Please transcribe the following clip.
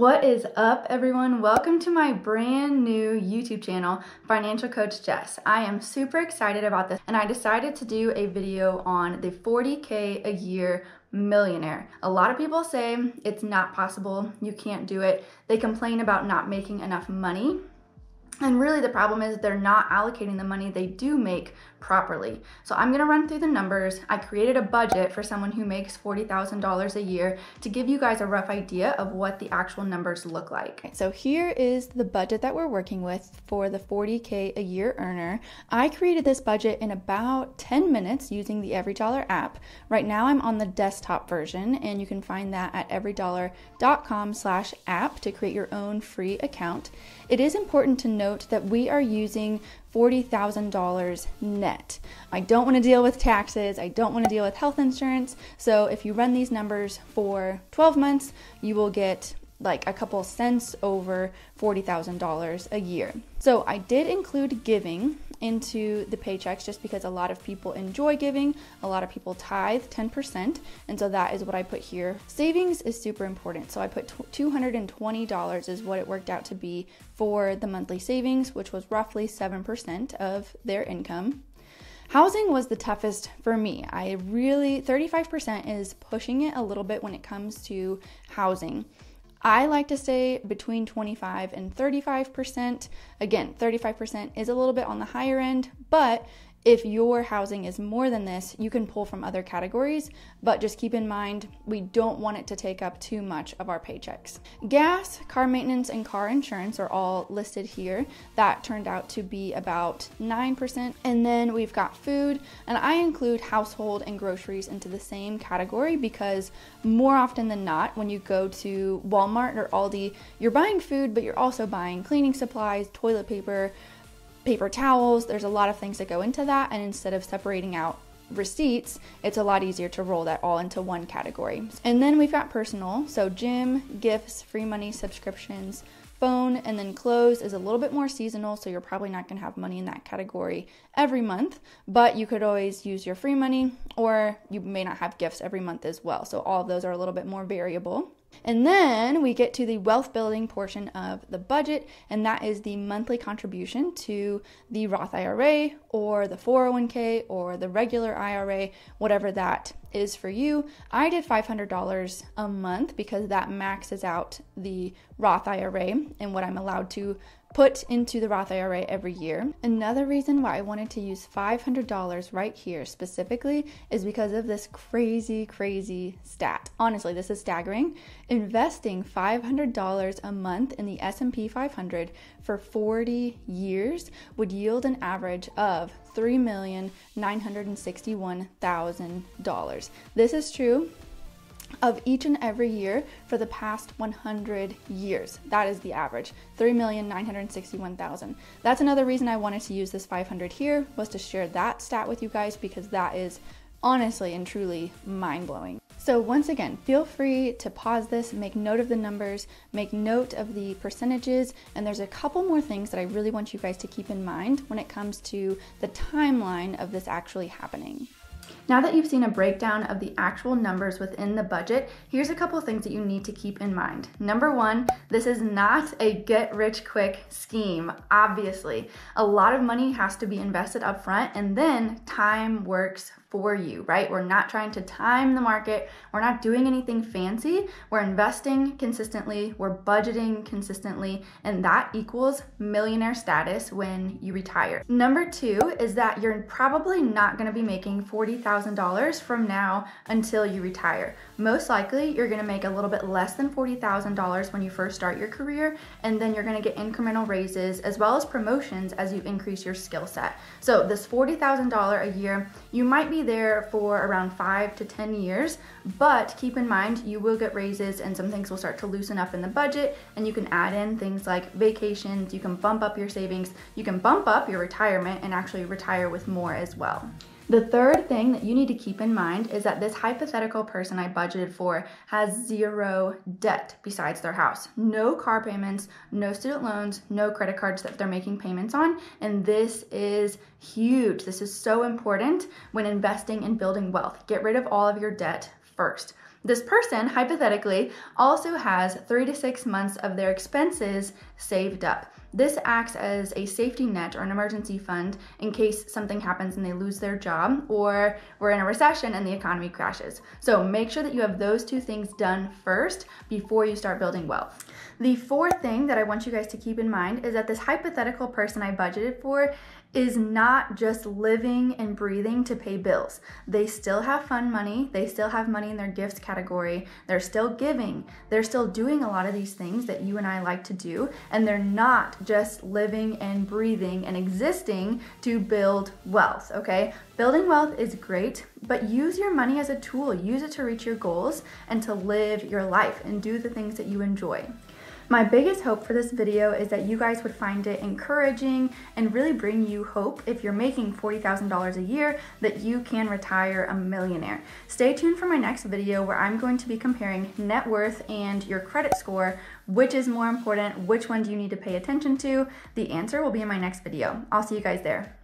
What is up, everyone? Welcome to my brand new YouTube channel, Financial Coach Jess. I am super excited about this, and I decided to do a video on the 40K a year millionaire. A lot of people say it's not possible, you can't do it. They complain about not making enough money. And really the problem is they're not allocating the money they do make properly. So I'm gonna run through the numbers. I created a budget for someone who makes $40,000 a year to give you guys a rough idea of what the actual numbers look like. So here is the budget that we're working with for the 40K a year earner. I created this budget in about 10 minutes using the EveryDollar app. Right now I'm on the desktop version, and you can find that at everydollar.com/app to create your own free account. It is important to note that we are using $40,000 net. I don't want to deal with taxes. I don't want to deal with health insurance. So if you run these numbers for 12 months, you will get like a couple cents over $40,000 a year. So I did include giving into the paychecks just because a lot of people enjoy giving. A lot of people tithe 10%, and so that is what I put here. Savings is super important, so I put $220 is what it worked out to be for the monthly savings, which was roughly 7% of their income. Housing was the toughest for me. 35% is pushing it a little bit when it comes to housing. I like to stay between 25 and 35%. Again, 35% is a little bit on the higher end, but if your housing is more than this, you can pull from other categories, but just keep in mind, we don't want it to take up too much of our paychecks. Gas, car maintenance, and car insurance are all listed here. That turned out to be about 9%. And then we've got food, and I include household and groceries into the same category because more often than not, when you go to Walmart or Aldi, you're buying food, but you're also buying cleaning supplies, toilet paper towels. There's a lot of things that go into that, and instead of separating out receipts, it's a lot easier to roll that all into one category. And then we've got personal, so gym, gifts, free money, subscriptions, phone, and then clothes is a little bit more seasonal, so you're probably not going to have money in that category every month, but you could always use your free money, or you may not have gifts every month as well. So all of those are a little bit more variable. And then we get to the wealth building portion of the budget, and that is the monthly contribution to the Roth IRA or the 401k or the regular IRA, whatever that is for you. I did $500 a month because that maxes out the Roth IRA and what I'm allowed to put into the Roth IRA every year. Another reason why I wanted to use $500 right here specifically is because of this crazy stat. Honestly, this is staggering. Investing $500 a month in the S&P 500 for 40 years would yield an average of $3,961,000. This is true of each and every year for the past 100 years. That is the average, $3,961,000. That's another reason I wanted to use this 500 here, was to share that stat with you guys because that is honestly and truly mind-blowing. So once again, feel free to pause this, make note of the numbers, make note of the percentages, and there's a couple more things that I really want you guys to keep in mind when it comes to the timeline of this actually happening. Now that you've seen a breakdown of the actual numbers within the budget, here's a couple of things that you need to keep in mind. Number one, this is not a get-rich-quick scheme, obviously. A lot of money has to be invested up front, and then time works for you, right? We're not trying to time the market. We're not doing anything fancy. We're investing consistently. We're budgeting consistently, and that equals millionaire status when you retire. Number two is that you're probably not going to be making $40,000 from now until you retire. Most likely, you're going to make a little bit less than $40,000 when you first start your career, and then you're going to get incremental raises as well as promotions as you increase your skill set. So this $40,000 a year, you might be there for around 5 to 10 years, but keep in mind you will get raises and some things will start to loosen up in the budget, and you can add in things like vacations, you can bump up your savings, you can bump up your retirement and actually retire with more as well. The third thing that you need to keep in mind is that this hypothetical person I budgeted for has zero debt besides their house. No car payments, no student loans, no credit cards that they're making payments on, and this is huge. This is so important when investing and building wealth. Get rid of all of your debt first. This person, hypothetically, also has 3 to 6 months of their expenses saved up. This acts as a safety net or an emergency fund in case something happens and they lose their job, or we're in a recession and the economy crashes. So make sure that you have those two things done first before you start building wealth. The fourth thing that I want you guys to keep in mind is that this hypothetical person I budgeted for is not just living and breathing to pay bills. They still have fun money. They still have money in their gifts category. They're still giving. They're still doing a lot of these things that you and I like to do. And they're not just living and breathing and existing to build wealth, okay? Building wealth is great, but use your money as a tool. Use it to reach your goals and to live your life and do the things that you enjoy. My biggest hope for this video is that you guys would find it encouraging and really bring you hope if you're making $40,000 a year that you can retire a millionaire. Stay tuned for my next video where I'm going to be comparing net worth and your credit score. Which is more important? Which one do you need to pay attention to? The answer will be in my next video. I'll see you guys there.